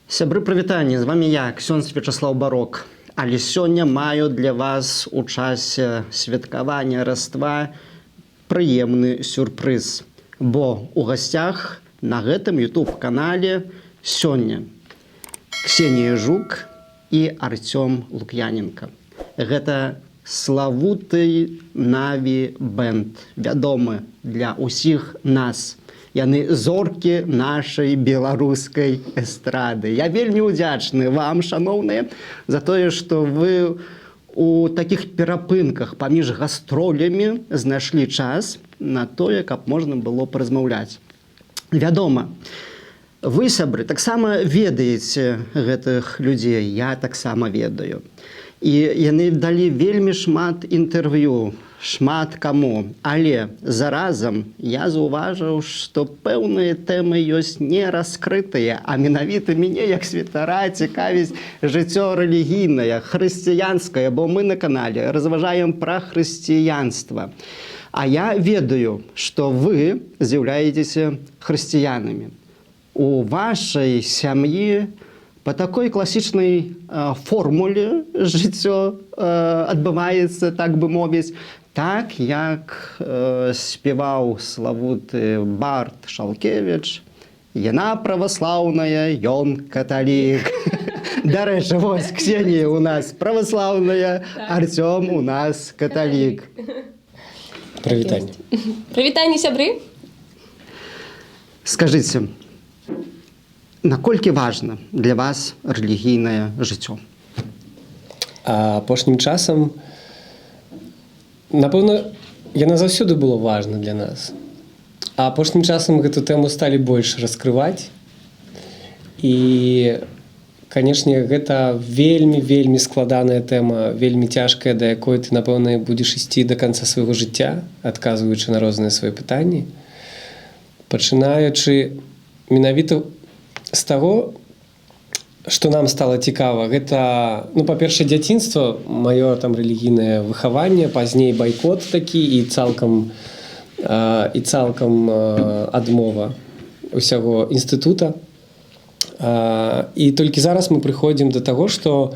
Сябры, прывітанне, з вами я, ксёндз Вячаслаў Барок. Але сёння маю для вас у часе святкавання Раства прыемны сюрпрыз. Бо у гасцях на гэтым YouTube-канале сёння Ксенія Жук і Артём Лук'яненко. Гэта славуты Наві бэнд, вядомы для ўсіх нас. Яны зоркі нашай беларускай эстрады. Я вельмі ўдзячны вам, шаноўныя, за тое, што вы у такіх перапынках паміж гастролямі знайшлі час на тое, каб можна было паразмаўляць. Вядома, вы, сябры, таксама ведаеце гэтых людзей, я таксама ведаю. І яны далі вельмі шмат інтэрв'ю, шмат каму. Але заразам я заўважыў, што пэўныя тэмы ёсць не раскрытыя, а менавіта мяне, як святара, цікавіць жыццё рэлігійнае, хрысціянскае, бо мы на канале разважаем пра хрысціянства. А я ведаю, што вы з'яўляецеся хрысціянамі. У вашай сям'і по такой класічнай формуле жыццё адбываецца, так бы мовіць, так, як спеваў славуты Барт Шалкевіч, яна праваслаўная, ён каталік. Дарэчы, вось, Ксенія у нас праваслаўная, Артём у нас каталік. Прывітанне. Прывітанне, сябры. Скажыце, наколькі важна для вас рэлігійнае жыццё? Апошнім часам, напэўна, яна заўсёды было важна для нас. А апошнім часам гэту тэму сталі больш раскрываць. І, канешне, гэта вельмі складаная тэма, вельмі цяжкая, да якой ты, напэўна, будзеш ісці да канца свайго жыцця, адказваючы на розныя свае пытанні. Пачынаючы менавіта з таго, што нам стала цікава, гэта, па-першае, дзяцінства, маё там рэлігійнае выхаванне, пазней байкот такі і цалкам адмова ўсяго інстытута. І толькі зараз мы прыходзім да таго, што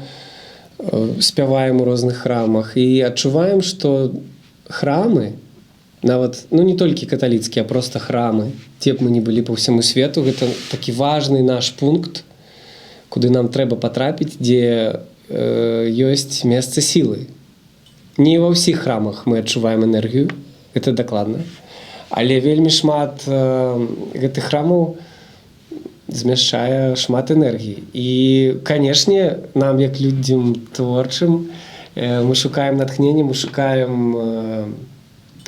спяваем у розных храмах і адчуваем, што храмы, нават, не толькі каталіцкія, а проста храмы, дзе б мы не былі па ўсяму свету, гэта такі важны наш пункт, куды нам трэба патрапіць, дзе ёсць месца сілы. Не ва ўсіх храмах мы адчуваем энергію, гэта дакладна, але вельмі шмат гэтых храмаў змяшчае шмат энергіі. І, канешне, нам, як людзям творчым, мы шукаем натхнення, мы шукаем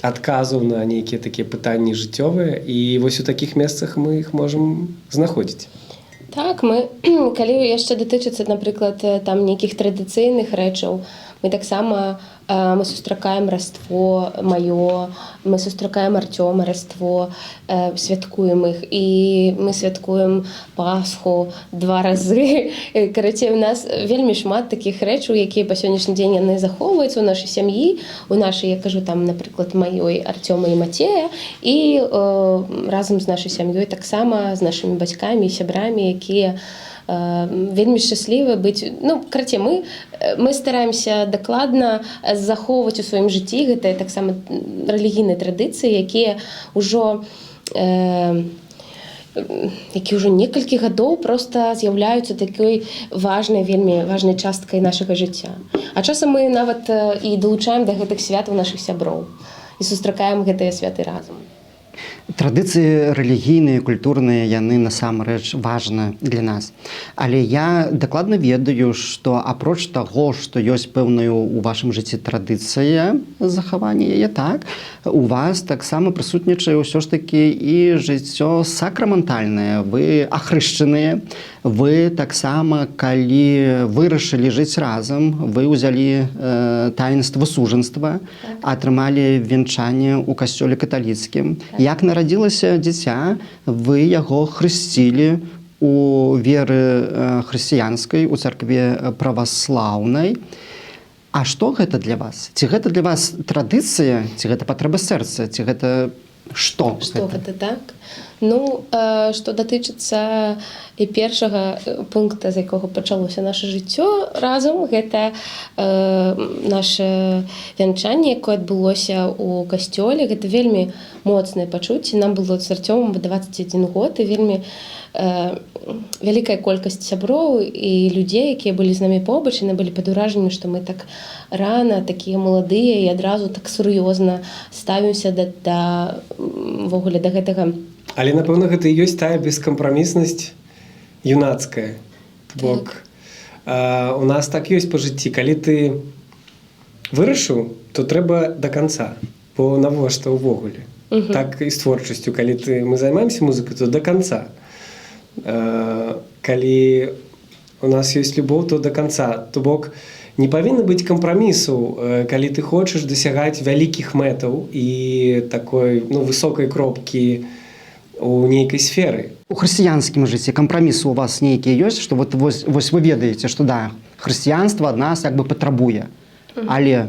адказаў на нейкія такія пытанні жыццёвыя, і вось у такіх месцах мы іх можам знаходзіць. Так, мы, калі яшчэ датычыцца, напрыклад, там нейкіх традыцыйных рэчаў, мы таксама мы сустракаем Раство маё, мы сустракаем Артёма Раство, святкуем іх, і мы святкуем Пасху 2 разы. Карацей, у нас вельмі шмат такіх рэчаў, якія па сённяшні дзень яны захоўваюцца ў нашай сям'і, у нашай, я кажу, там, напрыклад, маёй, Артёма і Мацея, і разам з нашай сям'ёй таксама, з нашымі бацькамі і сябрамі, якія вельмі шчаслівы быць. Карацей, мы стараемся дакладна захоўваць у сваім жыцці гэтыя таксама рэлігійныя традыцыі, якія ўжо некалькі гадоў проста з'яўляюцца такой важнай, вельмі важнай часткай нашага жыцця. А часам мы нават і далучаем да гэтых святаў нашых сяброў і сустракаем гэтыя святы разам. Традыцыі рэлігійныя, культурныя, яны насамрэч важны для нас. Але я дакладна ведаю, што апроч таго, што ёсць пэўная ў вашым жыцці традыцыя захавання яе, так, у вас таксама прысутнічае ўсё ж такі і жыццё сакраментальнае. Вы ахрышчаныя, вы таксама, калі вырашылі жыць разам, вы ўзялі таінства сужанства, атрымалі вянчанне ў касцёле каталіцкім. Як нарадзілася дзіця, вы яго хрысцілі у веры хрысціянскай, у царкве праваслаўнай. А што гэта для вас? Ці гэта для вас традыцыя, ці гэта патрэба сэрца, ці гэта што? Што гэта, так? Ну, што датычыцца і першага пункта, з якога пачалося наша жыццё разам, гэта наше вянчанне, якое адбылося ў касцёле. Гэта вельмі моцнае пачуцце. Нам было з Арцёмам 21 год, і вельмі вялікая колькасць сяброў і людзей, якія былі з намі побач, і былі пад уражаннем, што мы так рана, такія маладыя, і адразу так сур'ёзна ставімся ввогуле да гэтага. Але, напэўна, гэта і ёсць тая бескампраміснасць юнацкая. Бок у нас так ёсць па жыцці. Калі ты вырашыў, то трэба да канца. Бо навошта ўвогуле? Так і з творчасцю. Калі мы займаемся музыкай, то да канца. Калі у нас ёсць любоў, то да канца. То бок не павінна быць кампрамісу, калі ты хочаш дасягаць вялікіх мэтаў і такой высокай кропкі у нейкай сферы. У хрысціянскім жыцці кампрамісы у вас нейкія ёсць, што вось вы ведаеце, што да, хрысціянства ад нас як бы патрабуе, але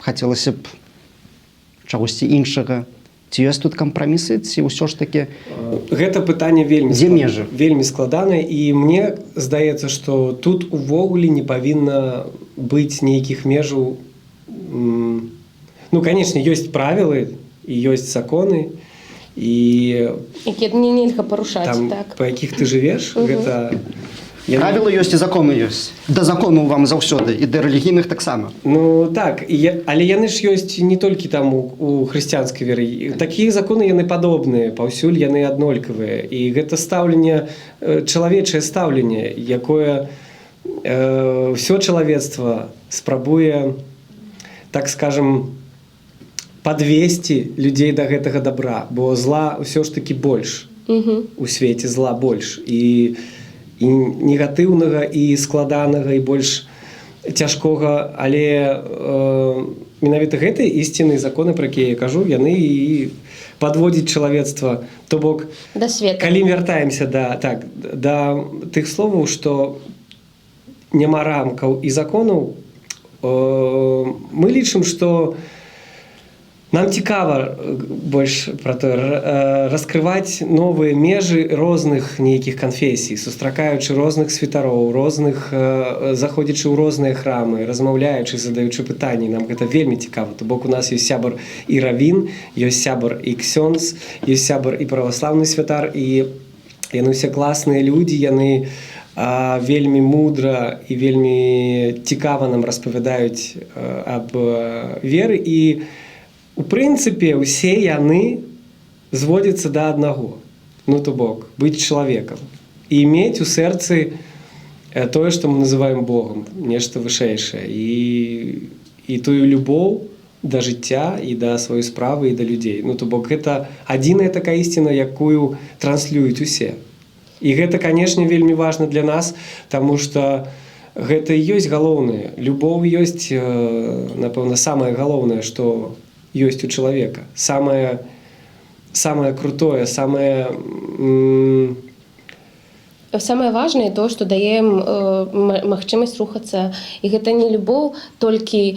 хацелася б чагосьці іншага. Ці ёсць тут кампрамісы, ці ўсё ж такі... Гэта пытанне вельмі складанае, і мне здаецца, што тут увогуле не павінна быць нейкіх межаў. Ну, канечне, ёсць правілы і ёсць законы, і якія нельга парушаць, так. Па якіх ты жывеш, гэта... Правілы ёсць і законы ёсць. Да закону вам заўсёды, і да рэлігійных таксама. Ну так, але яны ж ёсць не толькі там у хрысціянскай веры. Такія законы яны падобныя, паўсюль яны аднолькавыя. І гэта стаўленне, чалавечае стаўленне, якое ўсё чалавецтва спрабуе, так скажем, падвесці людзей да гэтага добра, бо зла ўсё ж такі больш. У свеце зла больш. І негатыўнага, і складанага, і больш цяжкога, але менавіта гэтыя ісціны законы, пра якія я кажу, яны і падводзяць чалавецтва. То бок, калі вяртаемся да тых словаў, што няма рамкаў і законаў, мы лічым, што нам цікава больш пра тое раскрываць новыя межы розных нейкіх канфесій, сустракаючы розных святароў, заходзячы ў розныя храмы, размаўляючы, задаючы пытанні. Нам гэта вельмі цікава. То бок у нас ёсць сябар і равін, ёсць сябар і ксёндз, ёсць сябар і праваслаўны святар, і яны ўсе класныя людзі, яны вельмі мудра і вельмі цікава нам распавядаюць аб веры, і у прынцыпе, усе яны зводзяцца да аднаго. Ну, то бок, быць чалавекам. І мець у сэрцы тое, што мы называем Богом, нешта вышэйшае. І тую любоў да жыцця, і да сваёй справы, і да людзей. Ну, то бок, гэта адзіная такая ісціна, якую транслююць усе. І гэта, канешне, вельмі важна для нас, таму што гэта і ёсць галоўнае. Любоў ёсць, напэўна, самае галоўнае, што ёсць у чалавека. Самае крутое, самае важнае то, што даем магчымасць рухацца. І гэта не любоў толькі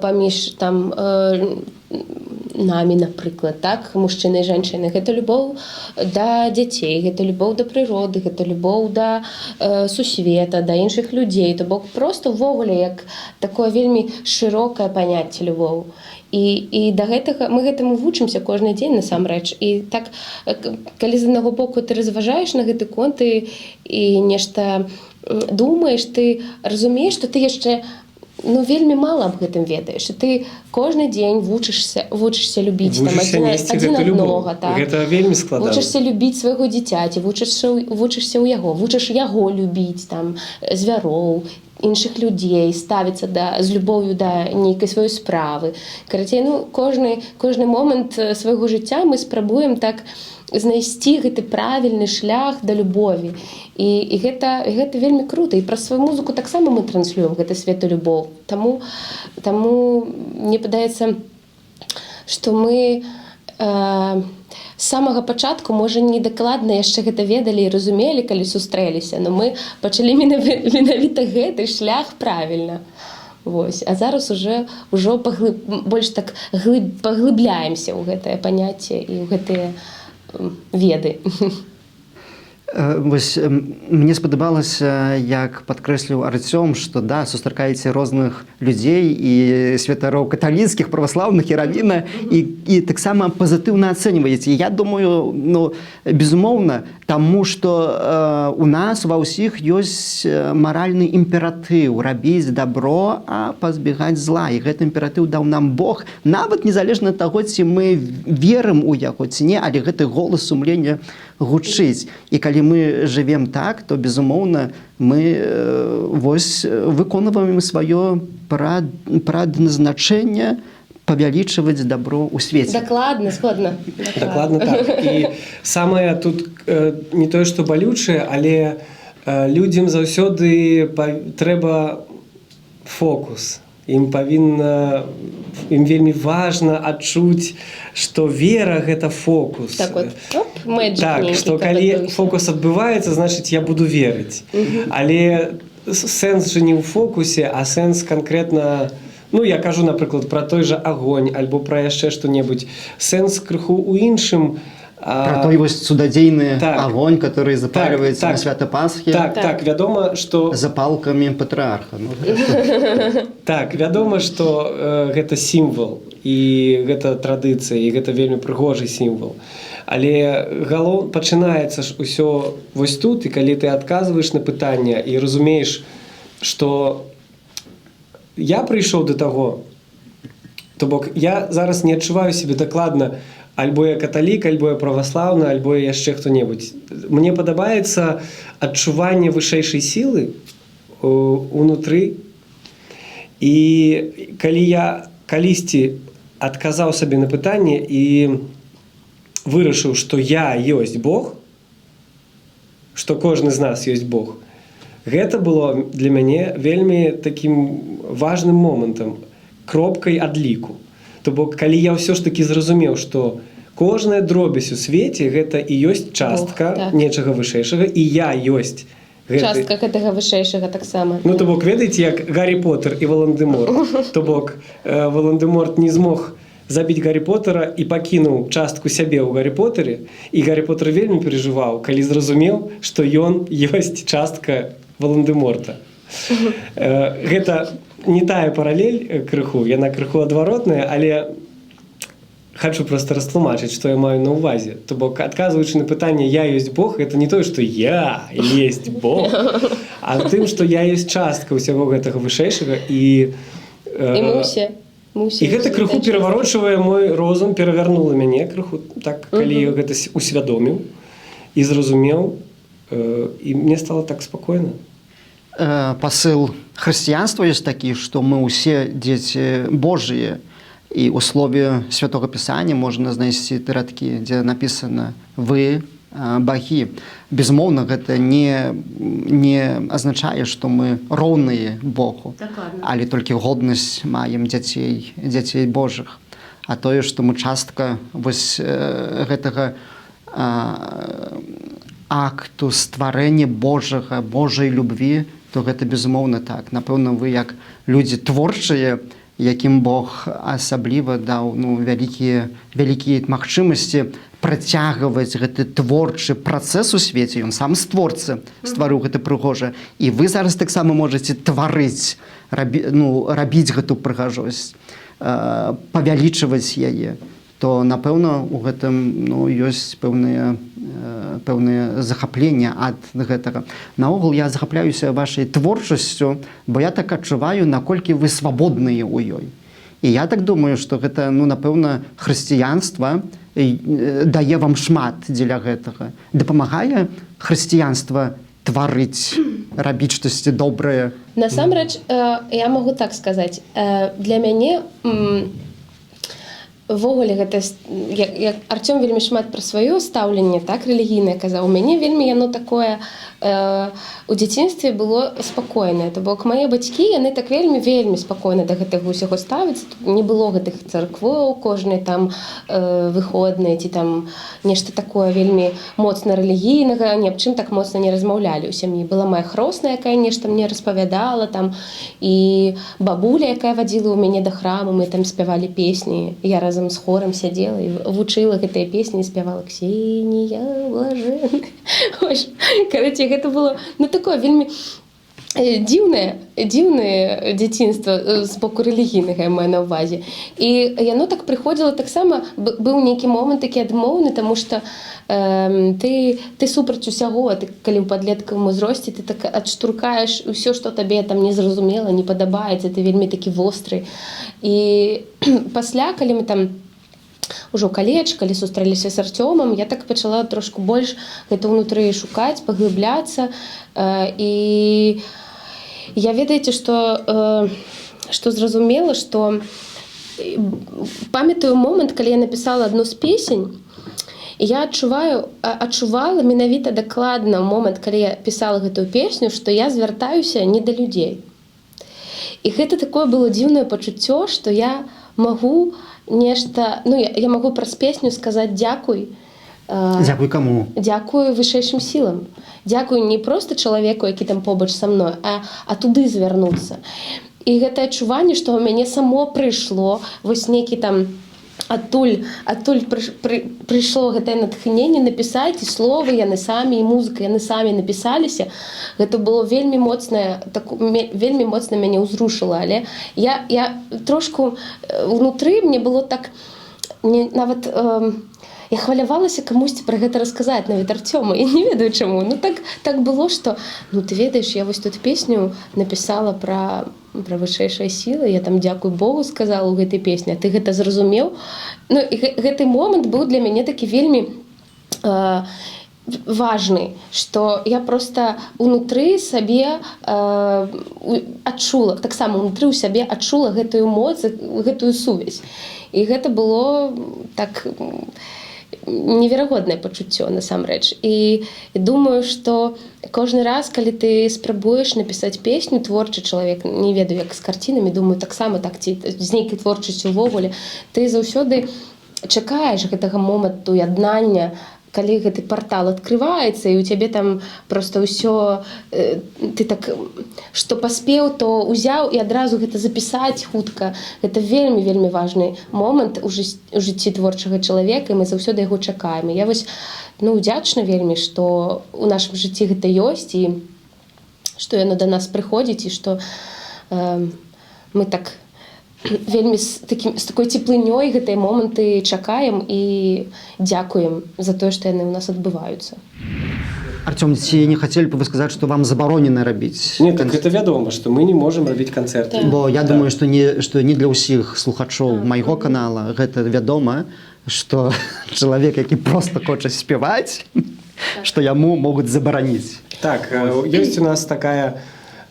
паміж намі, напрыклад, так, мужчыны і жанчыны. Гэта любоў да дзяцей, гэта любоў да прыроды, гэта любоў да сусвета, да іншых людзей. То бок проста ўвогуле як такое вельмі шырокае паняцце любоў. І да гэтага мы гэтаму вучымся кожны дзень насамрэч. І так, калі з аднаго боку ты разважаеш на гэты конт і нешта думаеш, ты разумееш, што ты яшчэ вельмі мала аб гэтым ведаеш. І ты кожны дзень вучышся любіць адзін аднога. Гэта вельмі складана. Вучышся любіць свайго дзіцяці, вучышся ў яго, вучыш яго любіць, звяроў, іншых людзей, ставіцца з любоўю да нейкай сваёй справы. Карацей, кожны момант свайго жыцця мы спрабуем так знайсці гэты правільны шлях да любові. І гэта вельмі крута. І праз сваю музыку таксама мы транслюем гэты свет і любоў. Таму мне падаецца, што мы з самага пачатку, можа, не дакладна яшчэ гэта ведалі і разумелі, калі сустрэліся, но мы пачалі менавіта гэты шлях правільна. Вось. А зараз ужо больш так паглыбляемся ў гэтае паняцце і ў гэтыя веды. Вось мне спадабалася, як падкрэсліў Арцём, што да, сустракаеце розных людзей і святароў каталіцкіх, праваслаўных і равіна і таксама пазітыўна ацэньваеце. Я думаю, ну, безумоўна, таму што у нас ва ўсіх ёсць маральны імператыў рабіць дабро, а пазбегаць зла. І гэты імператыў даў нам Бог, нават незалежна ад таго, ці мы верым у яго ці не, але гэты голас сумлення гучыць. І калі мы жывем так, то, безумоўна, мы вось выконваем сваё прадназначэнне павялічваць дабро ў свеце. Дакладна, згодна. Дакладна так. І самае тут не тое, што балючае, але людзям заўсёды трэба фокус. Ім вельмі важна адчуць, што вера – гэта фокус. Так вот, мэджик так, нейкі, што калі фокус адбываецца, значыць, я буду верыць. Але сэнс же не ў фокусе, а сэнс канкрэтна, ну, я кажу, напрыклад, пра той жа агонь, альбо пра яшчэ што-небудзь. Сэнс крыху ў іншым. Пра той вось цудадзейны так, агонь, который запальваецца на свята Пасхі. Так, вядома, што... Запалкамі патрыарха. Ну, так, вядома, што гэта сімвал, і гэта традыцыя, і гэта вельмі прыгожы сімвал. Але пачынаецца ж усё вось тут, і калі ты адказваеш на пытанне і разумееш, што я прыйшоў да таго, то бок я зараз не адчуваю сябе дакладна, альбо я каталік, альбо я праваслаўны, альбо я яшчэ хто-небудзь. Мне падабаецца адчуванне вышэйшай сілы унутры. І калі я калісьці адказаў сабе на пытанне і вырашыў, што я ёсць Бог, што кожны з нас ёсць Бог, гэта было для мяне вельмі такім важным момантам, кропкай адліку. То бок, калі я ўсё ж такі зразумеў, што кожная дробязь у свеце гэта і ёсць частка нечага вышэйшага, і я ёсць частка гэтага вышэйшага таксама. Ну, то бок, ведаеце, як Гаррі Поттер і Волан-де-Морт. То бок, Волан-де-Морт не змог забіць Гаррі Поттера і пакінуў частку сябе ў Гаррі Поттере, і Гаррі Поттер вельмі перажываў, калі зразумеў, што ён ёсць частка Волан-де-Морта. Гэта не тая паралель крыху, яна крыху адваротная, але хочу просто растлумачыць, што я маю на ўвазе. То бок, адказваючы на пытанне «я ёсць Бог», гэта не тое, што я есть Бог, а тым, што я ёсць частка ўсяго гэтага вышэйшага, і мы ўсе. І гэта крыху пераварочвае мой розум, перавярнула мяне крыху, так, калі я гэта усвядоміў і зразумеў, і мне стало так спакойна. Пасыл хрысціянства ёсць такі, што мы ўсе дзеці Божыя, і ў слове Святога Пісання можна знайсці радкі, дзе напісана «вы багі». Безумоўна, гэта не азначае, што мы роўныя Богу, але толькі годнасць маем дзяцей Божых. А тое, што мы частка вось гэтага акту стварэння Божага, Божай любві, то гэта безумоўна так. Напэўна, вы як людзі творчыя, якім Бог асабліва даў вялікія магчымасці працягваць гэты творчы працэс у свеце. Ён сам створца стварыў гэта прыгожа. І вы зараз таксама можаце тварыць, рабіць гэту прыгажосць, павялічваць яе. То, напэўна, у гэтым ёсць пэўнае захапленне ад гэтага. Наогул, я захапляюся вашай творчасцю, бо я так адчуваю, наколькі вы свабодныя ў ёй. І я так думаю, што гэта, напэўна, хрысціянства дае вам шмат дзеля гэтага. Дапамагае хрысціянства тварыць, рабіць штосьці добрае? Насамрэч, я магу так сказаць. Для мяне увогуле гэта, як Арцём вельмі шмат пра сваё стаўленне, так, рэлігійнае казаў, у мяне вельмі яно такое у дзяцінстве было спакойнае. То бок мае бацькі, яны так вельмі спакойна да гэтага ўсяго ставяцца. Тут не было гэтых царквоў кожнай там выходнай ці там нешта такое вельмі моцна рэлігійнага, ні аб чым так моцна не размаўлялі ў сям'і. Была моя хросная, якая нешта мне распавядала там, і бабуля, якая вадзіла ў мяне да храму, мы там спявалі песні, я разам разам з хорам сядзела і вучыла гэтыя песні і спявала Ксенія блажэнная. Карацей, гэта было такое вельмі дзіўнае дзяцінства з боку рэлігійнага, я маю на ўвазе. І яно так прыходзіла таксама, быў нейкі момант такі адмоўны, таму што ты супраць усяго, ты калі ў падлеткавым узросце, ты так адштуркаеш ўсё, што табе там незразумела, не падабаецца, ты вельмі такі востры. І пасля, калі мы там ужо каледж, калі сустрэліся з Арцёмам, я так пачала трошку больш гэта ўнутры шукаць, паглыбляцца. І я, ведаеце, што зразумела, што памятаю момант, калі я напісала адну з песень, я адчувала менавіта дакладна момант, калі я пісала гэтую песню, што я звяртаюся не да людзей. І гэта такое было дзіўнае пачуццё, што я магу нешта, я магу праз песню сказаць дзякуй. Дзякуй каму? Дзякуй вышэйшым сілам. Дзякуй не проста чалавеку, які там побач са мной, а туды звярнуцца. І гэта адчуванне, што ў мяне само прыйшло, вось нейкі там адтуль прыйшло гэтае натхненне напісаць, і словы яны самі, і музыка яны самі напісаліся. Гэта было вельмі моцна мяне ўзрушыла, але я трошку ўнутры мне было так, нават я хвалявалася камусьці пра гэта расказаць, нават Арцёму, я не ведаю чаму. Так было, што ты ведаеш, я вось тут песню напісала пра вышэйшыя сілы, я там дзякуй Богу сказала ў гэтай песні, а ты гэта зразумеў. І гэты момант быў для мяне такі вельмі важны, што я проста ўнутры сабе адчула, таксама ўнутры ў сябе адчула гэтую моц, гэтую сувязь. І гэта было так неверагоднае пачуццё насамрэч. І думаю, што кожны раз, калі ты спрабуеш напісаць песню, творчы чалавек, не ведаю, як з карцінамі, думаю, таксама так, ці з нейкай творчасцю ўвогуле, ты заўсёды чакаеш гэтага моманту яднання, калі гэты партал адкрываецца, і ў цябе там проста ўсё, ты так, што паспеў, то ўзяў і адразу гэта запісаць хутка. Гэта вельмі важны момант у жыцці творчага чалавека, і мы заўсёды яго чакаем. І я вось, удзячна вельмі, што ў нашым жыцці гэта ёсць, і што яно да нас прыходзіць, і што мы так вельмі з такой цеплынёй гэтыя моманты чакаем і дзякуем за тое, што яны ў нас адбываюцца. Арцём, ці не хацелі б вы сказаць, што вам забаронена рабіць? Не, так гэта вядома, што мы не можам рабіць канцэрты. Бо я думаю, што не для ўсіх слухачоў майго канала гэта вядома, што чалавек, які проста хоча спяваць, што яму могуць забараніць. Так, ёсць у нас такая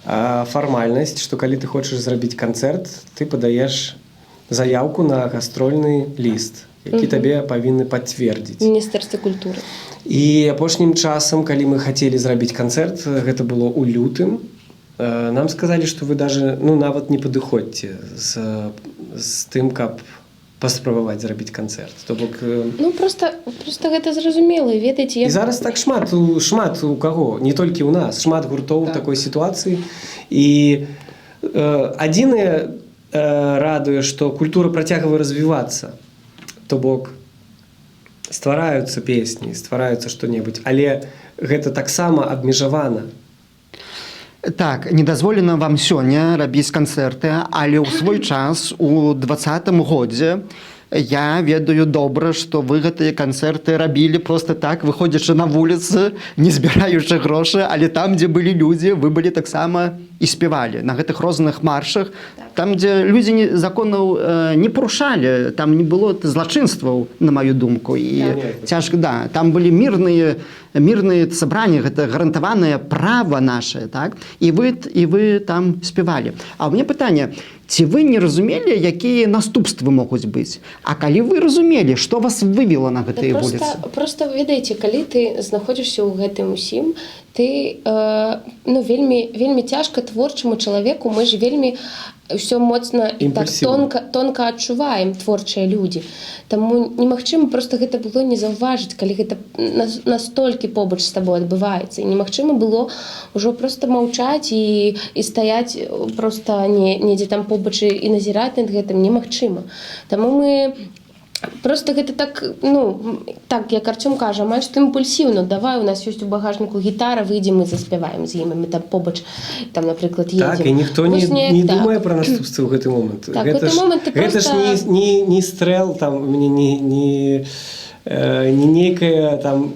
фармальнасць, што калі ты хочаш зрабіць канцэрт, ты падаеш заяўку на гастрольны ліст, які табе павінны пацвердзіць. Міністэрства культуры. І апошнім часам, калі мы хацелі зрабіць канцэрт, гэта было ў лютым, нам сказалі, што вы даже нават не падыходзьце з тым, каб паспрабаваць зрабіць канцэрт. То бок Просто гэта зразумела, ведаеце, і зараз так шмат у каго, не толькі ў нас, шмат гуртоў такой сітуацыі. І адзінае радуе, што культура працягвае развівацца. То бок ствараюцца песні, ствараюцца што-небудзь, але гэта таксама абмежавана. Так, не дазволена вам сёння рабіць канцэрты, але ў свой час, у 2020 годзе, я ведаю добра, што вы гэтыя канцэрты рабілі проста так, выходзячы на вуліцы, не збіраючы грошы, але там, дзе былі людзі, вы былі таксама і спявалі на гэтых розных маршах, там, дзе людзі законаў не парушалі, там не было злачынстваў, на маю думку. І цяжка, там былі мірныя сабранні, гэта гарантаванае права наше, так? І вы там спявалі. А ў мяне пытанне, ці вы не разумелі, якія наступствы могуць быць? А калі вы разумелі, што вас вывела на гэтыя вуліцы? Просто ведаеце, калі ты знаходзішся ў гэтым усім, ты вельмі цяжка творчаму чалавеку, мы ж вельмі ўсё моцна і так тонка адчуваем, творчыя людзі. Таму немагчыма проста гэта было не заўважыць, калі гэта настолькі побач з табой адбываецца. І немагчыма было ўжо проста маўчаць і стаяць проста недзе там побач і назіраць над гэтым немагчыма. Таму мы Просто гэта так, ну, так, як Артём кажа, амаль што імпульсіўна. Давай, у нас ёсць у багажніку гітара, выйдзем і заспяваем з ім. Мы там побач, там, напрыклад, едзем. Так, і ніхто Вось не неяк так. думае пра наступствы ў гэты момант. Так, гэты момант ты гэта проста... ж не стрэл, там, не нейкая там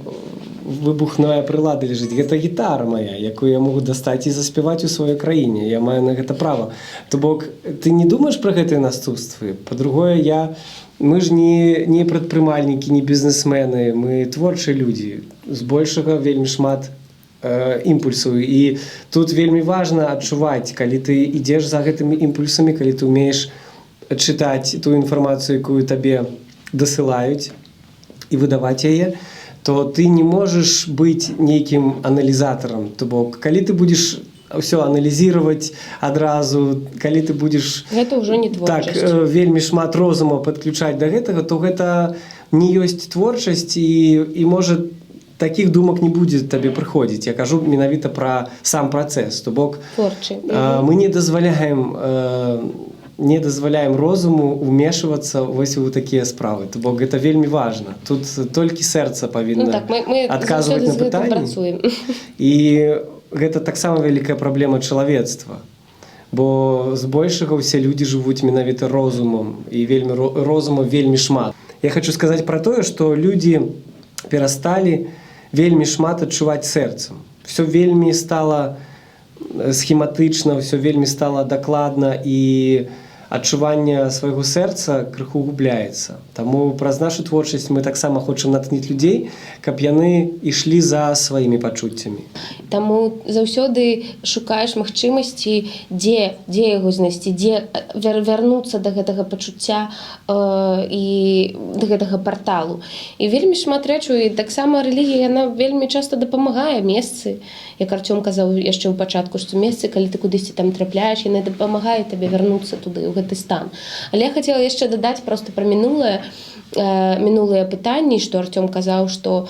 выбухная прылада лежыць. Гэта гітара моя, якую я могу дастаць і заспяваць у сваёй краіне. Я маю на гэта права. То бок, ты не думаеш пра гэтыя наступствы? Па-другое, мы ж не прадпрымальнікі, не бізнесмены, мы творчыя людзі. Збольшага вельмі шмат імпульсаў. І тут вельмі важна адчуваць, калі ты ідзеш за гэтымі імпульсамі, калі ты ўмееш чытаць ту інфармацыю, якую табе дасылаюць, і выдаваць яе, то ты не можаш быць нейкім аналізатарам. То бок, калі ты будзеш ўсё аналізировать адразу, калі ты будзеш гэта ўжо не творчасць. Так, вельмі шмат розуму падключаць да гэтага, то гэта не ёсць творчасць і можа такіх думак не будзе табе прыходзіць. Я кажу менавіта пра сам працэс. То бок мы не дазваляем розуму ўмешвацца вось у такія справы. То бок гэта вельмі важна. Тут толькі сэрца павінна адказваць на пытанні. І гэта таксама вялікая праблема чалавецтва. Бо збольшага ўсе людзі жывуць менавіта розумам, і розуму вельмі шмат. Я хочу сказаць пра тое, што людзі перасталі вельмі шмат адчуваць сэрцам. Всё вельмі стала схематычна, всё вельмі стала дакладна, і адчуванне свайго сэрца крыху губляецца. Таму праз нашу творчасць мы таксама хочам натхніць людзей, каб яны ішлі за сваімі пачуццямі. Таму заўсёды шукаеш магчымасці, дзе яго знайсці, дзе вярнуцца да гэтага пачуцця і да гэтага парталу. І вельмі шмат рэчаў, і таксама рэлігія, яна вельмі часта дапамагае месцы. Як Артём казаў яшчэ ў пачатку, што месцы, калі ты кудысьці там трапляеш, яны дапамагае табе вярнуцца туды, у гэты стан. Але я хацела яшчэ дадаць проста пра минулыя пытанні, што Артём казаў, што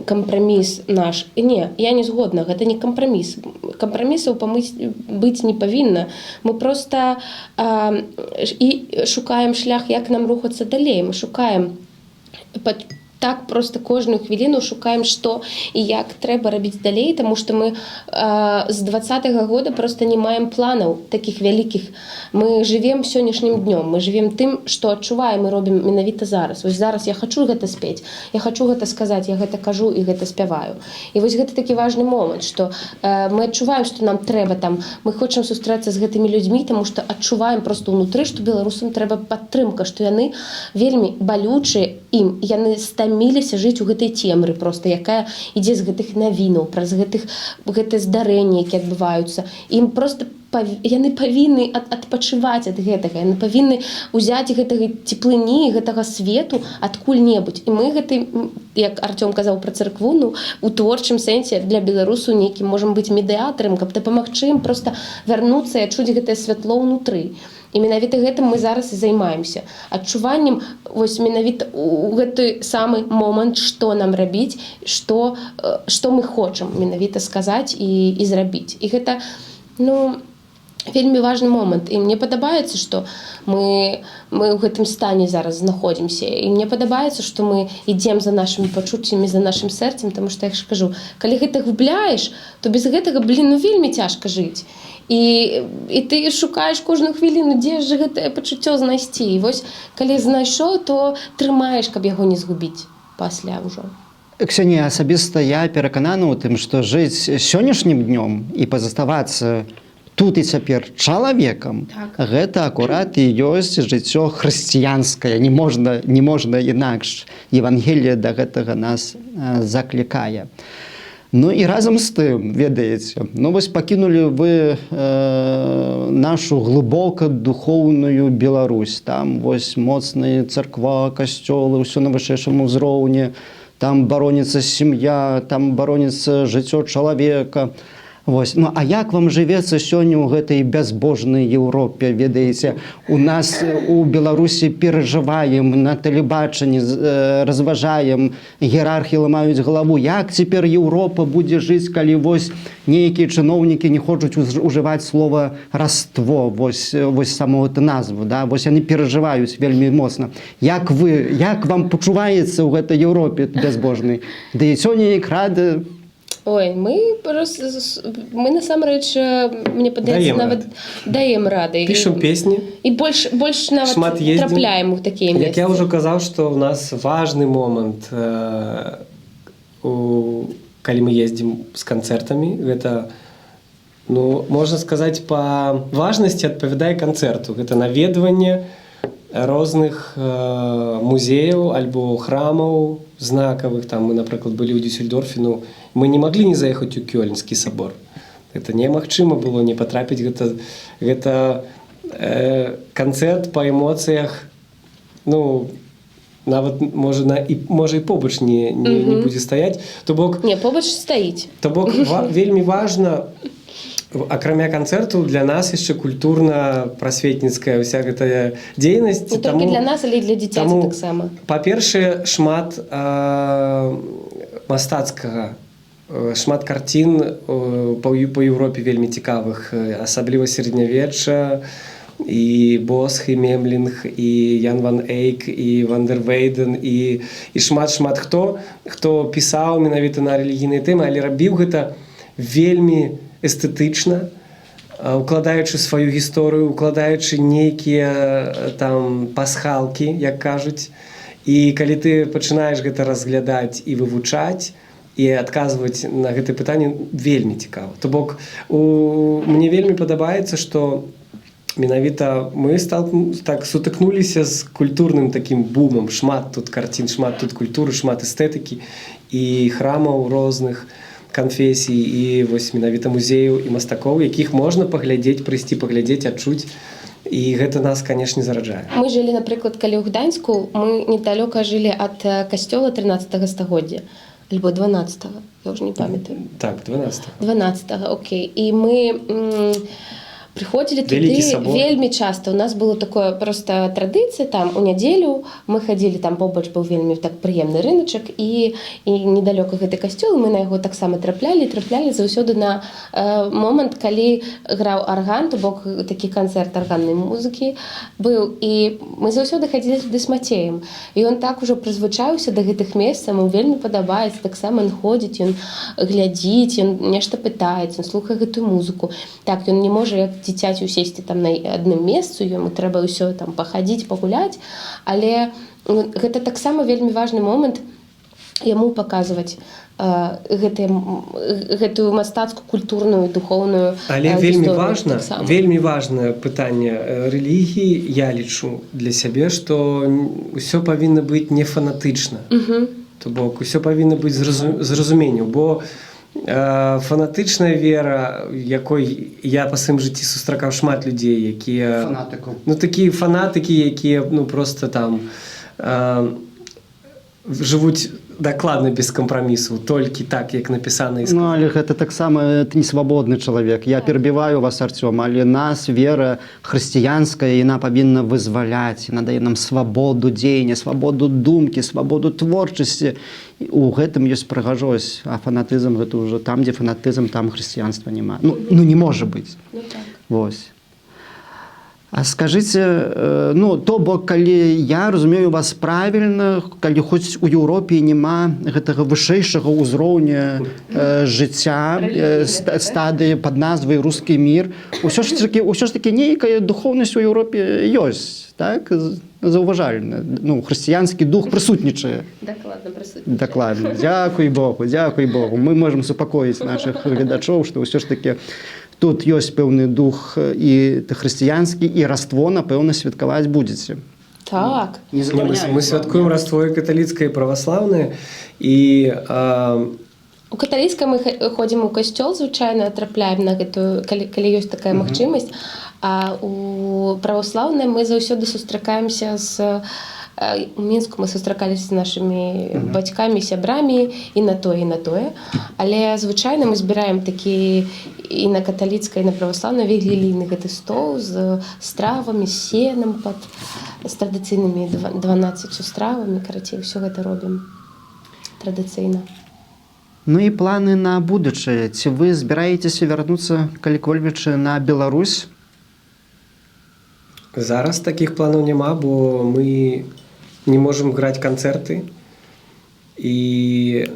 кампраміс наш. Не, я не згодна, гэта не кампраміс. Кампрамісаў быць не павінна. Мы проста і шукаем шлях, як нам рухацца далей. Мы шукаем так просто кожную хвіліну шукаем, што і як трэба рабіць далей, таму што мы з 20-го года просто не маем планаў такіх вялікіх. Мы жывем сённяшнім днём, мы жывем тым, што адчуваем і робім менавіта зараз. Вось зараз я хачу гэта спець, я хачу гэта сказаць, я гэта кажу і гэта спяваю. І вось гэта такі важны момант, што мы адчуваем, што нам трэба там, мы хочам сустрэцца з гэтымі людзьмі, таму што адчуваем просто ўнутры, што беларусам трэба падтрымка, што яны вельмі балючыя ім, яны стаміліся жыць у гэтай цемры просто, якая ідзе з гэтых навінаў, праз гэтыя здарэнні, якія адбываюцца. Ім просто яны павінны адпачываць ад гэтага, яны павінны ўзяць гэтага цеплыні, гэтага свету адкуль-небудзь. І мы гэты, як Артём казаў пра царкву, ну, у творчым сэнсе для беларусу нейкім можам быць медыятарам, каб дапамагчы ім проста вярнуцца і адчуць гэтае святло ўнутры. І менавіта гэтым мы зараз і займаемся. Адчуваннем вось менавіта у гэты самы момант, што нам рабіць, што мы хочам менавіта сказаць і зрабіць. І гэта, ну, вельмі важны момант. І мне падабаецца, што мы ў гэтым стане зараз знаходзімся. І мне падабаецца, што мы ідзем за нашымі пачуццямі, за нашым сэрцам, таму што, я ж кажу, калі гэта губляеш, то без гэтага, ну, вельмі цяжка жыць. І ты шукаеш кожную хвіліну, дзе ж гэтае пачуццё знайсці. І вось, калі знайшоў, то трымаеш, каб яго не згубіць пасля ўжо. Ксенія, асабіста я пераканана ў тым, што жыць сённяшнім днём і пазаставацца тут і цяпер чалавекам, гэта акурат і ёсць жыццё хрысціянскае, не можна інакш. Евангелие да гэтага нас заклікае. Ну і разам з тым, ведаеце, ну вось пакінулі вы нашу глыбока духоўную Беларусь. Там вось моцная царква, касцёлы, ўсё на вышэйшым узроўні, там бароніцца сям'я, там бароніцца жыццё чалавека. Вось. Ну, а як вам жывецца сёння ў гэтай бязбожнай Еўропе? Ведаеце, у нас у Беларусі перажываем, на тэлебачанні разважаем, іерархі ламаюць галаву. Як цяпер Еўропа будзе жыць, калі вось нейкія чыноўнікі не хочуць ужываць слова «раство», вось саму эту назву, да? Вось яны перажываюць вельмі моцна. Як вам пачуваецца ў гэтай Еўропе бязбожнай? Да і сёння як рады. Ой, мы насамрэч, мне падаецца, нават даем рады. Пішем песні. І больш нават трапляем у такія месцы. Як я ўжо казаў, што ў нас важны момант, калі мы ездзім з канцэртамі, гэта, ну, можна сказаць, па важнасці адпавядае канцэрту. Гэта наведванне розных музеяў альбо храмаў знакавых. Там мы, напрыклад, былі ў Дюссельдорфе, ну, мы не маглі не заехаць у Кёльнскі собор. Гэта немагчыма было не патрапіць. Гэта канцэрт па эмоцыях, ну, нават можа і побач не будзе стаяць. То бок, не, побач стаіць. То бок вельмі важна, акрамя канцэрту, для нас яшчэ культурна-прасветніцкая ўся гэтая дзейнасць. Не толькі для нас, але і для дзіцяці таксама. Па-першае, шмат мастацкага, шмат карцін па Еўропе вельмі цікавых, асабліва сярэднявечча, і Босх, і Мемлінг, і Ян ван Эйк, і Ван дер Вейден, і шмат хто пісаў менавіта на рэлігійныя тэмы, але рабіў гэта вельмі эстэтычна, укладаючы сваю гісторыю, укладаючы нейкія там пасхалкі, як кажуць. І калі ты пачынаеш гэта разглядаць і вывучаць, і адказваць на гэтае пытанне, вельмі цікава. То бок, мне вельмі падабаецца, што менавіта мы так сутыкнуліся з культурным такім бумам. Шмат тут карцін, шмат тут культуры, шмат эстэтыкі і храмаў розных, канфесій, і вось менавіта музеяў і мастакоў, якіх можна паглядзець, прыйсці паглядзець, адчуць. І гэта нас, канешне, зараджае. Мы жылі, напрыклад, калі ў Гданьску, мы недалёка жылі ад касцёла 13 стагоддзя, альбо 12-го, я ўжо не памятаю. Так, 12-го. 12-го, окей. І мы прыходзілі туды вельмі часта. У нас было такое проста традыцыя, там у нядзелю мы хадзілі, там побач быў вельмі так прыемны рыначак, і недалёка гэты касцёл, мы на яго таксама траплялі заўсёды на момант, калі граў арган, то бок такі канцэрт арганнай музыкі быў, і мы заўсёды хадзілі туды з Мацеем. І ён так ужо прызвычаўся да гэтых месцаў, ему вельмі падабаецца, таксама ён ходзіць, ён глядзіць, ён нешта пытаецца, ён слухае гэтую музыку. Так, ён не можа як дзіцяці усесці там на адным месцу, яму трэба ўсё там пахадзіць, пагуляць, але гэта таксама вельмі важны момант яму паказваць гэтую мастацкую, культурную, духоўную але вельмі важнае пытанне рэлігіі, я лічу для сябе, што ўсё павінна быць не фанатычна. То бок усё павінна быць з разуменню, бо фанатычная вера, якой я па сваім жыцці сустракаў шмат людзей, якія такія фанатыкі, якія просто там жывуць дакладна без кампрамісаў, толькі так, як напісана. Ну, але гэта таксама не свабодны чалавек. Я перабіваю вас, Артём, але нас вера хрысціянская, яна павінна вызваляць, яна дае нам свабоду дзеяння, свабоду думкі, свабоду творчасці. У гэтым ёсць прыгажосць, а фанатызм гэта ўжо там, дзе фанатызм, там хрысціянства няма. Ну не можа быць. Вось. А скажыце, ну, то бок, калі я разумею вас правільна, калі хоць у Еўропе няма гэтага вышэйшага ўзроўня жыцця, стадыі пад назвай «Рускі мір», ўсё ж такі нейкая духоўнасць у Еўропе ёсць, так? Заўважальна. Ну, хрысціянскі дух прысутнічае. Дакладна прысутнічае. Дакладна. Дзякуй Богу, дзякуй Богу. Мы можам супакоіць нашых гледачоў, што ўсё ж такі тут ёсць пэўны дух і хрысціянскі, і раство, напэўна, святкаваць будзеце. Так. Мы святкуем раство і каталіцкае, і праваслаўнае. У каталіцкай мы ходзім у касцёл, звычайна трапляем на гэтую, калі ёсць такая магчымасць, а у праваслаўнай мы заўсёды сустракаемся з У Мінску мы сустракаліся з нашымі бацькамі, сябрамі і на тое. Але звычайна мы збіраем такі і на каталіцкай, і на праваслаўнай вігілійны гэты стол з стравамі, з сенам, з традыцыйнымі 12 стравамі, карацей, ўсё гэта робім традыцыйна. Ну і планы на будучае. Ці вы збіраецеся вярнуцца калі-кольвічы на Беларусь? Зараз такіх планаў няма, бо мы не можам граць канцэрты. І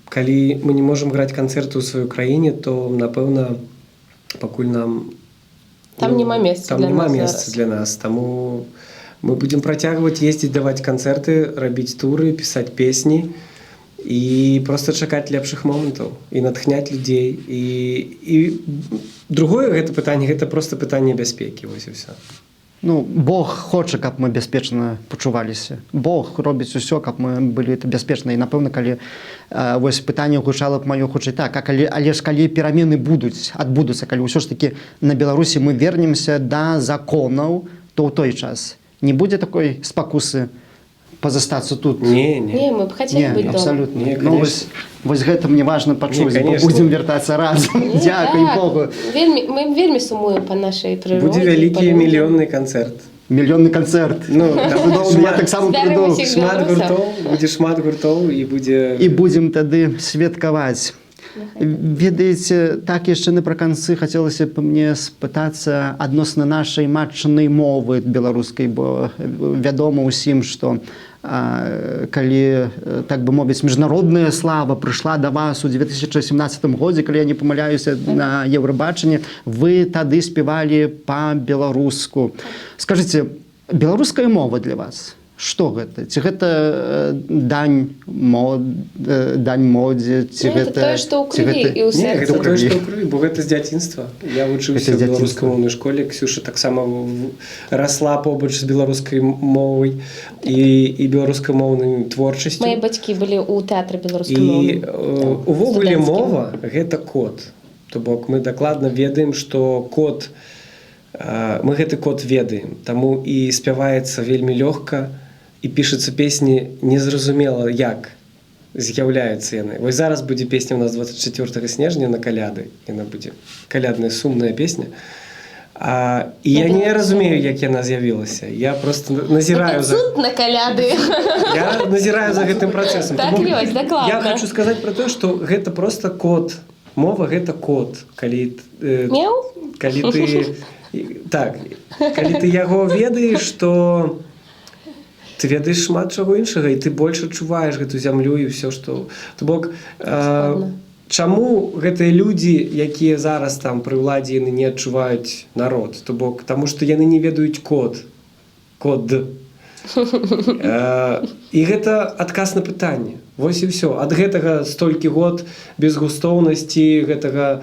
калі мы не можам граць канцэрты ў сваёй краіне, то, напэўна, пакуль нам... Там няма месца для нас зараз. Для нас. Таму мы будзем працягваць ездзіць, даваць канцэрты, рабіць туры, пісаць песні і проста чакаць лепшых момантаў і натхняць людзей. І другое гэта пытанне, гэта проста пытанне бяспекі. Вось і ўсё. Ну, Бог хоча, каб мы бяспечна пачуваліся. Бог робіць усё, каб мы былі бяспечна. І, напэўна, калі вось пытанне гучала б маё хутчэй так, але ж калі перамены адбудуцца, калі ўсё ж такі на Беларусі мы вернемся да законаў, то ў той час не будзе такой спакусы пазастацца тут? Не. Мы б хацелі быць дома. Абсалютна. Не, Ну, вось гэта мне важна пачуць, бо конечно. будзем вяртацца разам. Дзякуй Богу. Мы вельмі сумуем па нашай прыродзе. Будзе вялікі мільённы канцэрт. Мільённы канцэрт. Ну, Я таксама прыйду. Будзе шмат гуртоў і будзе... І будзем тады святкаваць. Ведаеце, так яшчэ напрыканцы хацелася б мне спытацца адносна нашай матчынай мовы беларускай, бо вядома ўсім, што калі, так бы мовіць, міжнародная слава прыйшла да вас у 2017 годзе, калі я не памыляюся, на Еўрабачанні, вы тады спявалі па-беларуску. Скажыце, беларуская мова для вас? Што гэта? Ці гэта дань модзе? Ці гэта тое, што ў крыві і ў сэрцы. Не, гэта тое, што ў крыві, бо гэта з дзяцінства. Я вучыўся ў беларускамоўнай школе, Ксюша таксама расла побач з беларускай мовай і беларускамоўнай творчасцю. Мае бацькі былі ў тэатры беларускай мовы. І увогуле мова – гэта код. То бок мы дакладна ведаем, што код, мы гэты код ведаем, таму і спяваецца вельмі лёгка, і пішуцца песні незразумела, як з'яўляюцца яны. Вось зараз будзе песня ў нас 24 снежня на каляды. Яна будзе калядная сумная песня. І я не разумею, як яна з'явілася. Я просто назіраю за... Цуд на каляды. Я назіраю за гэтым працэсам. Так ёсць, дакладна. Я хочу сказаць пра тое, што гэта просто код. Мова – гэта код. Меў? Калі ты... Так, калі ты яго ведаеш, то ты ведаеш шмат чаго іншага, і ты больш адчуваеш гэту зямлю і ўсё, што... То бок, чаму гэтыя людзі, якія зараз там пры ўладзе, яны не адчуваюць народ? То бок, таму што яны не ведаюць код. І гэта адказ на пытанне. Вось і ўсё. Ад гэтага столькі год безгустоўнасці, гэтага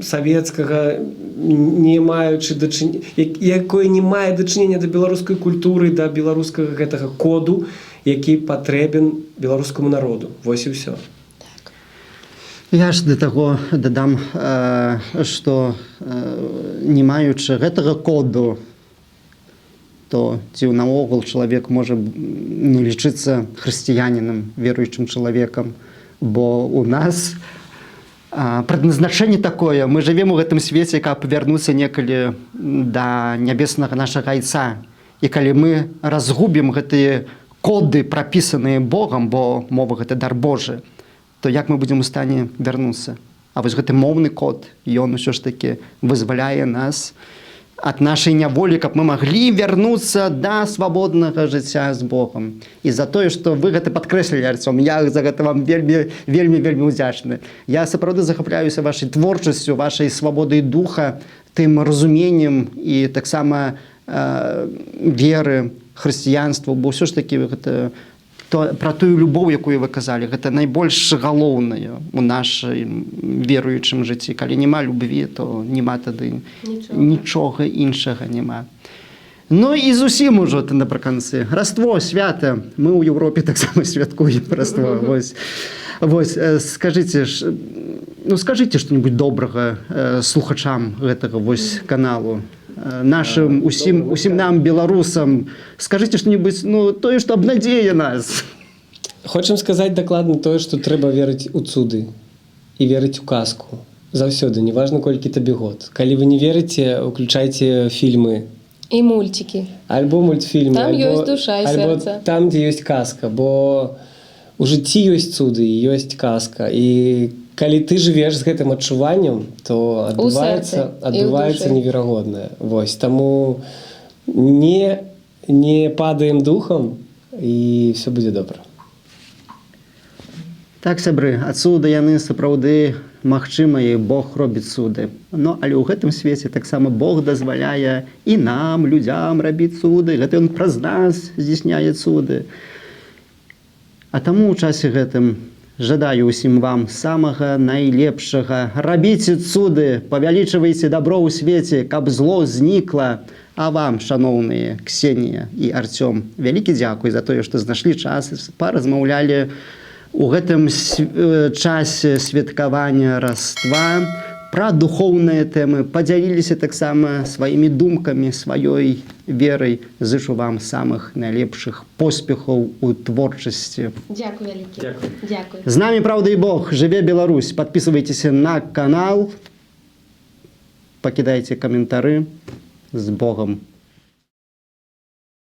савецкага, не маючы якое не мае дачынення да беларускай культуры, да беларускага гэтага коду, які патрэбен беларускаму народу. Вось і ўсё. Я ж да таго дадам, што не маючы гэтага коду, то ці наогул чалавек можа лічыцца хрысціянінам, веруючым чалавекам, бо у нас прадназначэнне такое, мы жывем у гэтым свеце, каб вярнуцца некалі да нябеснага нашага айца. І калі мы разгубім гэтыя коды, прапісаныя Богам, бо мова гэта дар Божы, то як мы будзем у стане вярнуцца? А вось гэты моўны код, ён усё ж такі вызваляе нас ад нашай няволі, каб мы маглі вярнуцца да свабоднага жыцця з Богам. І за тое, што вы гэта падкрэслілі, Арцём, я за гэта вам вельмі ўдзячны. Я сапраўды захапляюся вашай творчасцю, вашай свабодай духа, тым разуменнем і таксама веры, хрысціянства, бо ўсё ж такі гэта пра тую любоў, якую вы казалі, гэта найбольш галоўнае ў нашым веруючым жыцці. Калі няма любві, то няма тады нічога іншага няма. Ну і зусім ужо напрыканцы. Раство, свята. Мы ў Еўропе таксама святкуем раство. Вось, скажыце што-нибудь добрага слухачам гэтага вось каналу. нашим усім нам, беларусам, скажите что-нибудь, ну, тое, што абнадзее нас. Хочам сказаць дакладна тое, што трэба верыць у цуды і верыць у казку. Заўсёды, неважна, колькі табе год. Калі вы не верыце, уключайце фільмы. І мультики. Альбо мультфільмы. Там ёсць душа і альбо сэрца. там, дзе ёсць казка, бо у жыцці ёсць цуды і ёсць казка. І калі ты жывеш з гэтым адчуваннем, то сэрцы і ў адбываецца душы. неверагоднае. Вось, таму не падаем духам, і все будзе добра. Так, сябры, цуды яны сапраўды магчымыя, Бог робіць цуды. Ну, але ў гэтым свеце таксама Бог дазваляе і нам, людзям рабіць цуды. Гэта ён праз нас здзяйсняе цуды. А таму ў часе гэтым жадаю ўсім вам самага найлепшага. Рабіце цуды, павялічвайце дабро ў свеце, каб зло знікла. А вам, шаноўныя Ксенія і Арцём, вялікі дзякуй за тое, што знайшлі час, паразмаўлялі у гэтым часе святкавання Раства пра духоўныя тэмы, падзяліліся таксама сваімі думкамі, сваёй верай. Зычу вам самых найлепшых поспехаў у творчасці. Дякую вялікі. Дякую. З намі праўда і Бог, жыве Беларусь. Падпісывайцеся на канал, пакідайце каментары. З Богом.